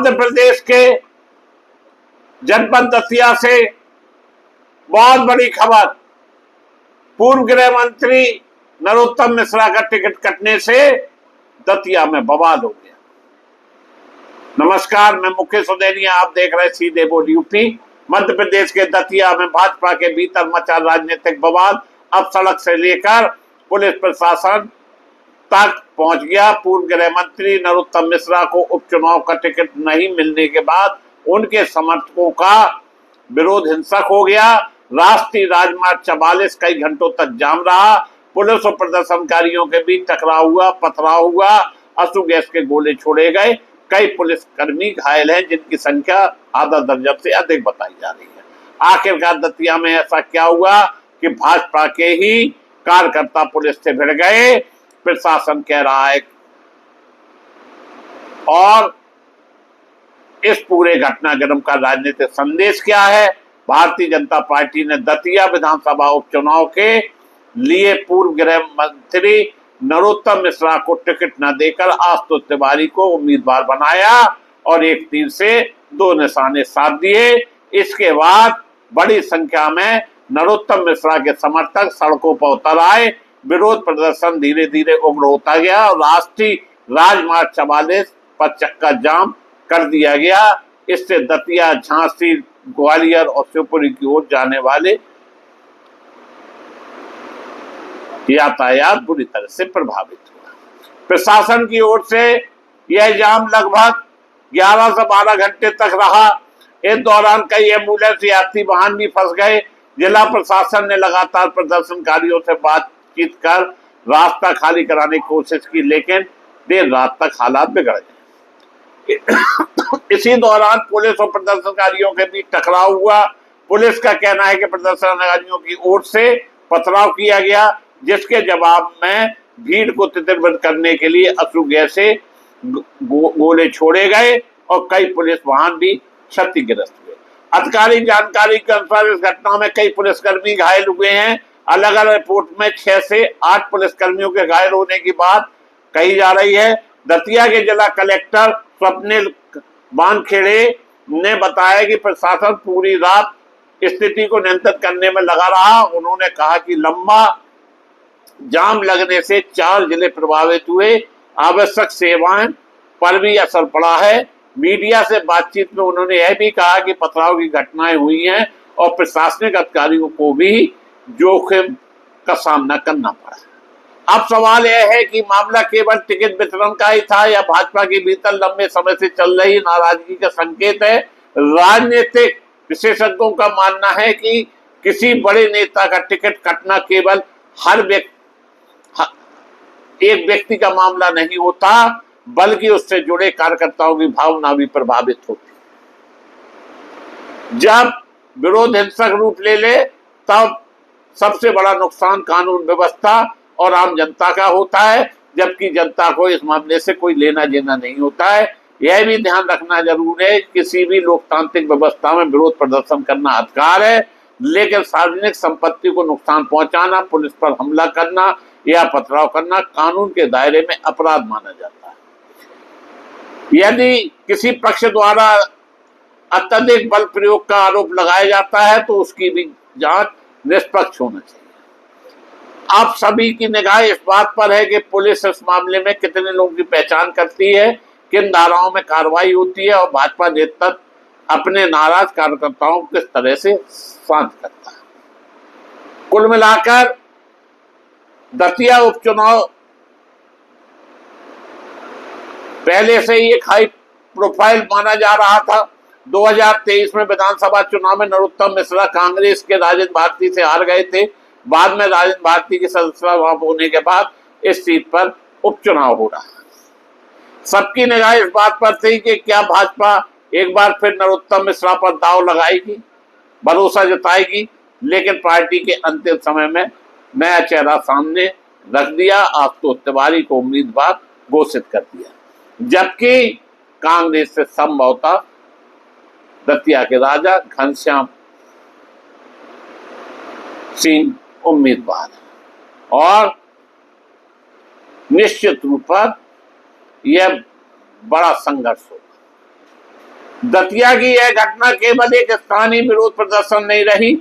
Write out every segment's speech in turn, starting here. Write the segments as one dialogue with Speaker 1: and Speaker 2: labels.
Speaker 1: मध्य प्रदेश के जनपद दतिया से बहुत बड़ी खबर। पूर्व गृह मंत्री नरोत्तम मिश्रा का टिकट कटने से दतिया में बवाल हो गया। नमस्कार, मैं मुकेश उदैनिया, आप देख रहे सीधे बोल यूपी। मध्य प्रदेश के दतिया में भाजपा के भीतर मचा राजनीतिक बवाल अब सड़क से लेकर पुलिस प्रशासन तक पहुंच गया। पूर्व गृह मंत्री नरोत्तम मिश्रा को उपचुनाव का टिकट नहीं मिलने के बाद उनके समर्थकों का विरोध हिंसक हो गया। राष्ट्रीय राजमार्ग 44 कई घंटों तक जाम रहा। पुलिस और प्रदर्शनकारियों के बीच टकराव हुआ, पथराव हुआ, आंसू गैस के गोले छोड़े गए। कई पुलिसकर्मी घायल हैं, जिनकी संख्या आधा दर्जन से अधिक बताई जा रही है। आखिरकार दतिया में ऐसा क्या हुआ कि भाजपा के ही कार्यकर्ता पुलिस से भिड़ गए, प्रशासन कह रहा है। और इस पूरे घटनाक्रम का राजनीतिक संदेश क्या है? भारतीय जनता पार्टी ने दतिया विधानसभा उपचुनाव के लिए पूर्व गृह मंत्री नरोत्तम मिश्रा को टिकट न देकर आशुतोष तिवारी को उम्मीदवार बनाया और एक तीर से दो निशाने साध दिए। इसके बाद बड़ी संख्या में नरोत्तम मिश्रा के समर्थक सड़कों पर उतर आए। विरोध प्रदर्शन धीरे धीरे उग्र होता गया और राष्ट्रीय राजमार्ग 44 पर चक्का जाम कर दिया गया। इससे दतिया, झांसी, ग्वालियर और शिवपुरी की ओर जाने वाले यातायात बुरी तरह से प्रभावित हुआ। प्रशासन की ओर से यह जाम लगभग 11 से 12 घंटे तक रहा। इस दौरान कई एम्बुलेंस यात्री वाहन भी फंस गए। जिला प्रशासन ने लगातार प्रदर्शनकारियों से बातचीत कर रास्ता खाली कराने की कोशिश की, लेकिन देर रात तक हालात बिगड़ गए। इसी दौरान पुलिस और प्रदर्शनकारियों के बीच टकराव हुआ। पुलिस का कहना है कि प्रदर्शनकारियों की ओर से पथराव किया गया, जिसके जवाब में भीड़ को तितरबितर करने के लिए आंसू गैस से गोले छोड़े गए और कई पुलिस वाहन भी क्षतिग्रस्त हुए। आधिकारिक जानकारी के अनुसार इस घटना में कई पुलिसकर्मी घायल हुए हैं। अलग अलग रिपोर्ट में 6 से 8 पुलिसकर्मियों के घायल होने की बात कही जा रही है। दतिया के जिला कलेक्टर स्वप्निल बानखेड़े ने बताया कि प्रशासन पूरी रात स्थिति को नियंत्रित करने में लगा रहा। उन्होंने कहा कि लंबा जाम लगने से 4 जिले प्रभावित हुए। आवश्यक सेवाएं पर भी असर पड़ा है। मीडिया से बातचीत में उन्होंने यह भी कहा कि पथराव की घटनाएं हुई हैं और प्रशासनिक अधिकारियों को भी जोखिम का सामना करना पड़ा। अब सवाल यह है कि मामला केवल टिकट वितरण का ही था या भाजपा के भीतर लंबे समय से चल रही नाराजगी का संकेत है। राजनीतिक विशेषज्ञों का मानना है कि किसी बड़े नेता का टिकट कटना केवल एक व्यक्ति का मामला नहीं होता, बल्कि उससे जुड़े कार्यकर्ताओं की भावना भी प्रभावित होती। जब विरोध हिंसक रूप ले ले, तब सबसे बड़ा नुकसान कानून व्यवस्था और आम जनता का होता है, जबकि जनता को इस मामले से कोई लेना देना नहीं होता है। यह भी ध्यान रखना जरूरी है, किसी भी लोकतांत्रिक व्यवस्था में विरोध प्रदर्शन करना अधिकार है, लेकिन सार्वजनिक संपत्ति को नुकसान पहुंचाना, पुलिस पर हमला करना या पथराव करना कानून के दायरे में अपराध माना जाता है। यदि किसी पक्ष द्वारा अत्यधिक बल प्रयोग का आरोप लगाया जाता है तो उसकी भी जांच निष्पक्ष होना चाहिए। आप सभी की निगाह इस बात पर है कि पुलिस इस मामले में कितने लोगों की पहचान करती है, किन धाराओं में कार्रवाई होती है और भाजपा नेतृत्व अपने नाराज कार्यकर्ताओं को किस तरह से शांत करता है। कुल मिलाकर दतिया उपचुनाव पहले से ही एक हाई प्रोफाइल माना जा रहा था। 2023 में विधानसभा चुनाव में नरोत्तम मिश्रा कांग्रेस के राजेंद्र भारती से हार गए थे। बाद में राजेंद्र भारती की सदस्यता होने के बाद इस सीट पर उपचुनाव हो रहा है। सबकी निगाह इस बात पर थी कि क्या भाजपा एक बार फिर नरोत्तम मिश्रा पर दांव लगाएगी, भरोसा जताएगी, लेकिन पार्टी के अंतिम समय में नया चेहरा सामने रख दिया। आशुतोष तिवारी को उम्मीदवार घोषित कर दिया, जबकि कांग्रेस से संभवतः दतिया के राजा घनश्याम सिंह उम्मीदवार है और निश्चित रूप पर यह बड़ा संघर्ष होगा। दतिया की यह घटना केवल एक स्थानीय विरोध प्रदर्शन नहीं रही,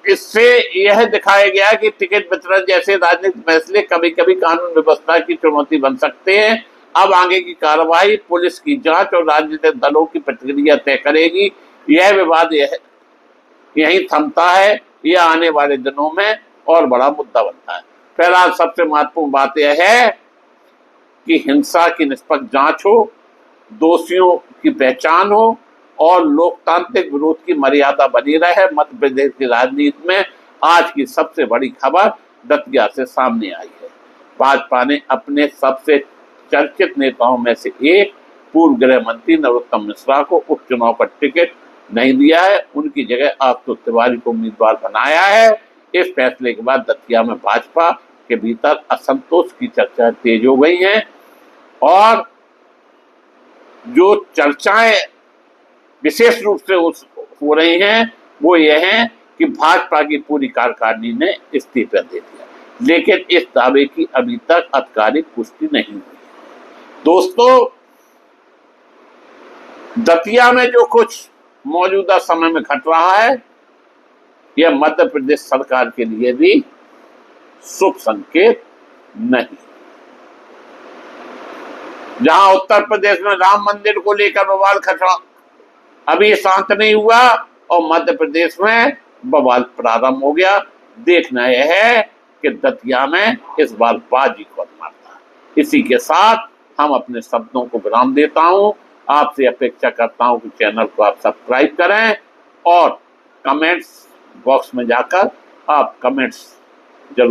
Speaker 1: इससे यह दिखाया गया कि टिकट वितरण जैसे राजनीतिक फैसले कभी कभी कानून व्यवस्था की चुनौती बन सकते हैं। अब आगे की कार्रवाई पुलिस की जांच और राजनीतिक दलों की प्रतिक्रिया तय करेगी। यह विवाद यही थमता है, यह आने वाले दिनों में और बड़ा मुद्दा बनता है। फिलहाल सबसे महत्वपूर्ण बात यह है कि हिंसा की निष्पक्ष जांच हो, दोषियों की पहचान हो और लोकतांत्रिक विरोध की मर्यादा बनी रहे। मध्य प्रदेश की राजनीति में आज की सबसे बड़ी खबर दतिया से सामने आई है। भाजपा ने अपने सबसे चर्चित नेताओं में से एक पूर्व गृह मंत्री नरोत्तम मिश्रा को उपचुनाव का टिकट नहीं दिया है, उनकी जगह आशुतोष तिवारी को उम्मीदवार बनाया है। इस फैसले के बाद दतिया में भाजपा के भीतर असंतोष की चर्चा तेज हो गई हैं और जो चर्चाएं विशेष रूप से हो रही हैं वो यह है कि भाजपा की पूरी कार्यकारिणी ने इस्तीफा दे दिया, लेकिन इस दावे की अभी तक आधिकारिक पुष्टि नहीं हुई। दोस्तों, दतिया में जो कुछ मौजूदा समय में घट रहा है यह मध्य प्रदेश सरकार के लिए भी शुभ संकेत नहीं। जहां उत्तर प्रदेश में राम मंदिर को लेकर बवाल खड़ा अभी शांत नहीं हुआ और मध्य प्रदेश में बवाल प्रारंभ हो गया। देखना यह है कि दतिया में इस बार बाजी कौन मारता है। इसी के साथ हम अपने शब्दों को विराम देता हूं। आपसे अपेक्षा करता हूं कि चैनल को आप सब्सक्राइब करें और कमेंट्स बॉक्स में जाकर आप कमेंट्स जरूर